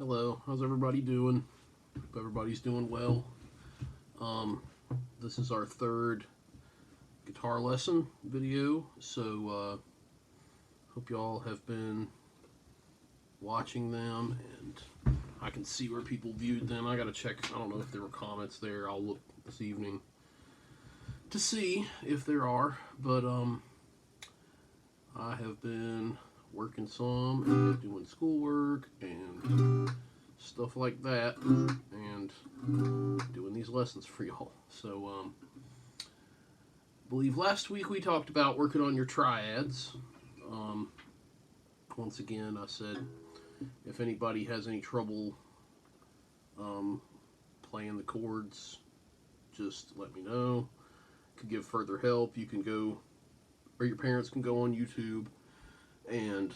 Hello, how's everybody doing? Hope everybody's doing well. This is our third guitar lesson video, so hope y'all have been watching them, and I can see where people viewed them. I gotta check, I don't know if there were comments there. I'll look this evening to see if there are, but I have been working some and doing schoolwork and stuff like that, and doing these lessons for y'all. So, I believe last week we talked about working on your triads. Once again, I said if anybody has any trouble playing the chords, just let me know. Could give further help. You can go, or your parents can go on YouTube, and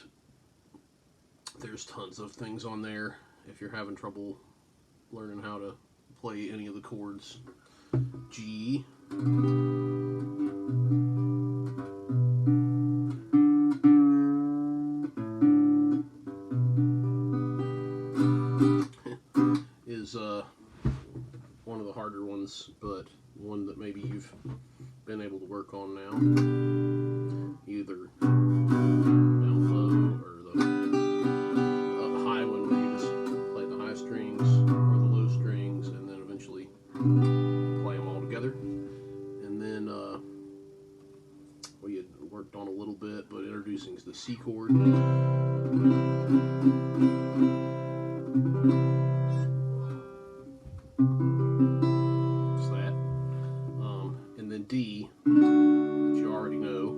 there's tons of things on there if you're having trouble learning how to play any of the chords. G, is one of the harder ones, but one that maybe you've been able to work on now. Either down low or the high one, where you just play the high strings or the low strings, and then eventually play them all together. And then we had worked on a little bit, but introducing the C chord. And then D, which you already know,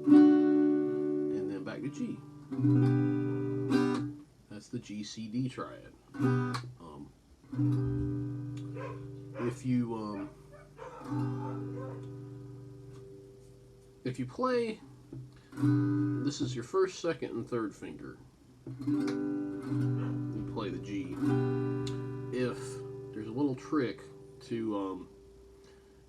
and then back to G. That's the G-C-D triad. If you play, this is your first, second, and third finger, you play the G. If there's a little trick to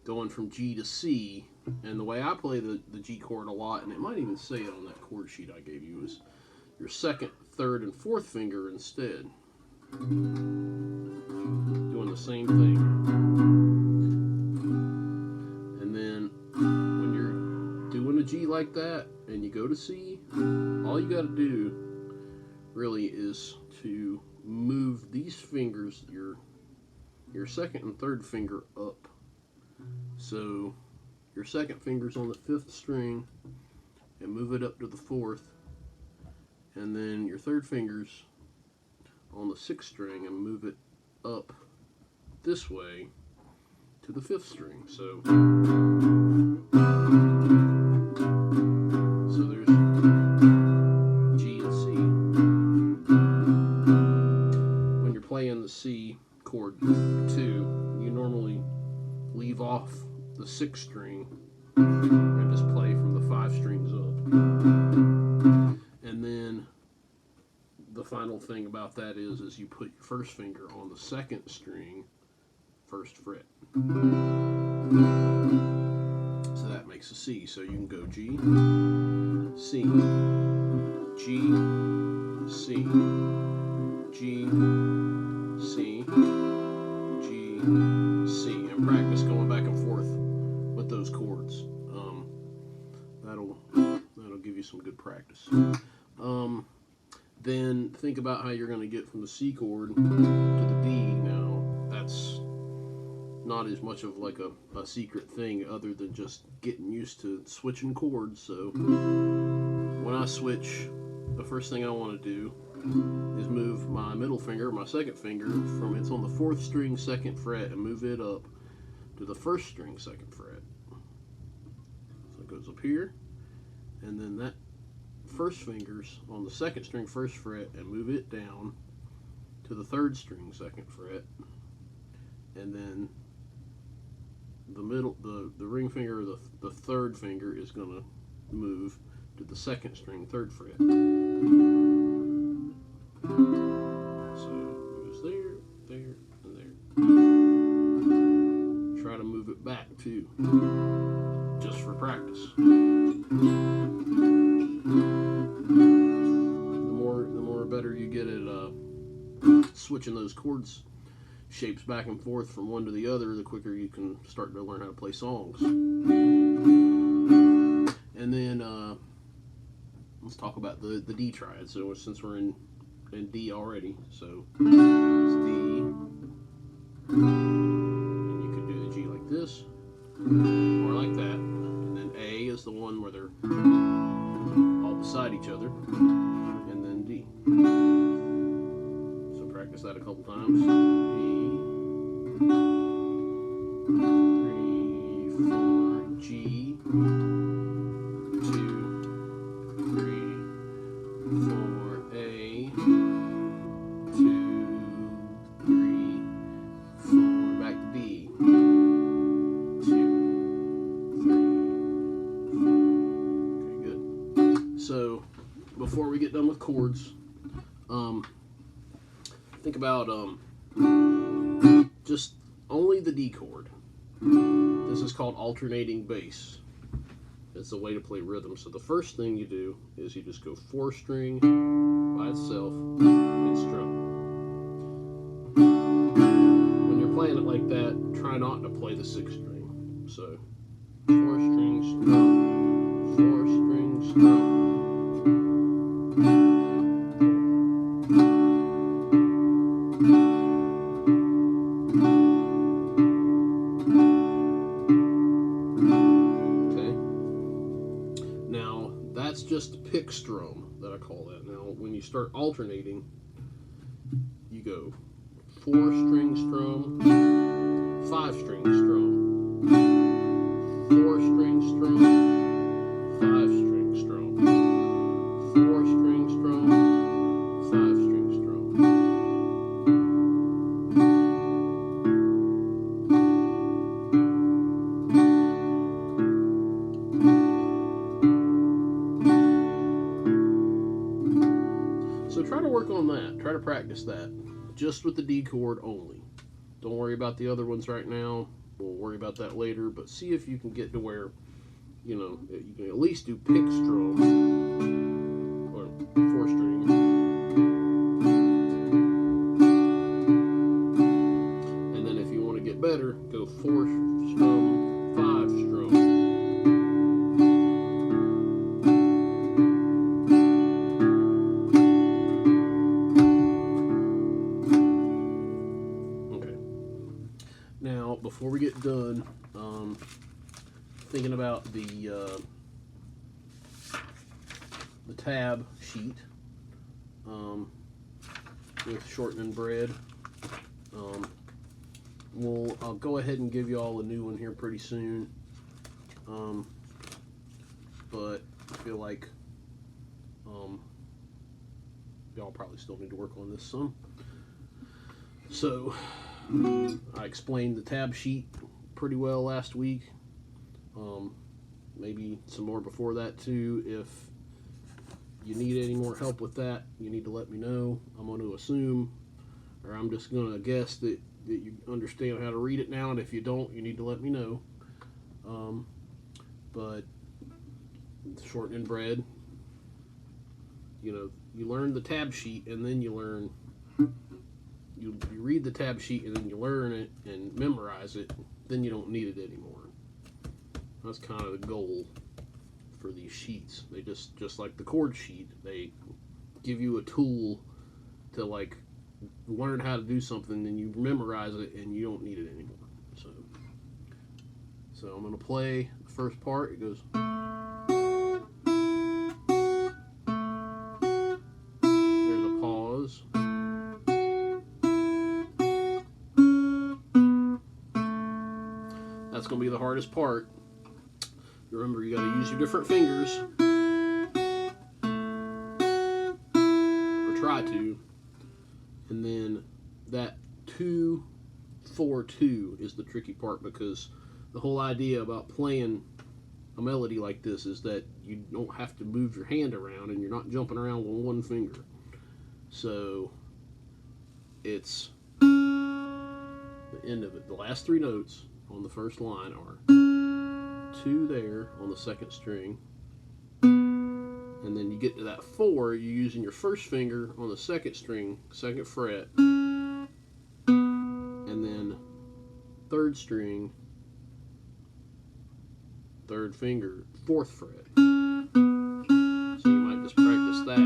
going from G to C, and the way I play the G chord a lot, and it might even say it on that chord sheet I gave you, is your second, third, and fourth finger instead. Doing the same thing. And then when you're doing a G like that, and you go to C, all you got to do really is to move these fingers, your second and third finger, up. So your second finger's on the fifth string, and move it up to the fourth, and then your third finger's on the sixth string, and move it up this way to the fifth string. So there's G and C. When you're playing the C chord 2, you normally leave off the sixth string and just play from the 5 strings up. And then the final thing about that is you put your first finger on the second string, first fret. So that makes a C. So you can go G, C, G, C, G, C, G, C, and practice going back and forth with those chords. That'll give you some good practice. Then think about how you're going to get from the C chord to the D. Now, that's not as much of like a secret thing, other than just getting used to switching chords. So when I switch, the first thing I want to do is move my middle finger, my second finger, from it's on the fourth string, second fret, and move it up to the first string, second fret. So it goes up here, and then that first finger's on the second string, first fret, and move it down to the third string, second fret, and then the middle, the ring finger, the third finger is going to move to the second string, third fret. So it goes there, there, and there. Try to move it back too, just for practice. The more better you get at switching those chords shapes back and forth from one to the other, the quicker you can start to learn how to play songs. And then let's talk about the D triad. So since we're in D already, so it's D, and you could do the G like this, or like that, and then A is the one where they're all beside each other, and then D. So practice that a couple times. D, 3, 4, G, 2, 3, 4, A, 2, 3, 4, back to D, 2, 3, 4. Okay, good. So before we get done with chords, think about just only the D chord. This is called alternating bass. It's a way to play rhythm. So the first thing you do is you just go 4-string by itself and strum. When you're playing it like that, try not to play the 6th string. So 4-string strum, 4-string strum. That's just pick strum that I call that. Now, when you start alternating, you go 4-string strum, 5-string strum, 4-string strum, 5-string strum, 4-string strum, 5-string strum. So try to work on that. Try to practice that. Just with the D chord only. Don't worry about the other ones right now. We'll worry about that later. But see if you can get to where, you know, you can at least do pick strum or 4-string. And then if you want to get better, go 4-strum, 5-strum. Now, before we get done, thinking about the tab sheet with shortening bread. I'll go ahead and give you all a new one here pretty soon. But I feel like y'all probably still need to work on this some. So I explained the tab sheet pretty well last week. Maybe some more before that too. If you need any more help with that, you need to let me know. I'm going to assume, or I'm just going to guess that you understand how to read it now, and if you don't, you need to let me know. But shortening bread, you know, you learn the tab sheet, and then you learn, you read the tab sheet, and then you learn it and memorize it, then you don't need it anymore. That's kind of the goal for these sheets. They just like the chord sheet, they give you a tool to like learn how to do something, and you memorize it, and you don't need it anymore. So I'm going to play the first part. It goes. There's a pause. That's going to be the hardest part. Remember, you got to use your different fingers, or try to. And then that 2-4-2 is the tricky part, because the whole idea about playing a melody like this is that you don't have to move your hand around, and you're not jumping around with one finger. So it's the end of it. The last three notes on the first line are 2 there on the second string, and and then you get to that 4, you're using your first finger on the 2nd string, 2nd fret, and then 3rd string, 3rd finger, 4th fret. So you might just practice that,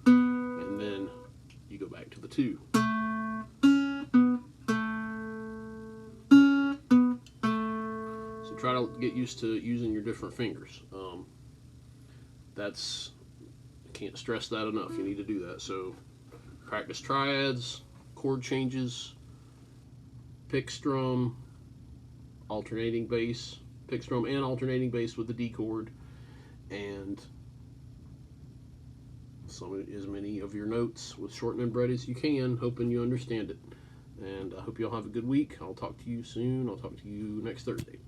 and then you go back to the 2. So try to get used to using your different fingers. That's, I can't stress that enough. You need to do that. So practice triads, chord changes, pick strum, alternating bass, pick strum and alternating bass with the D chord, and as many of your notes with short and bread as you can, hoping you understand it. And I hope you all have a good week. I'll talk to you soon. I'll talk to you next Thursday.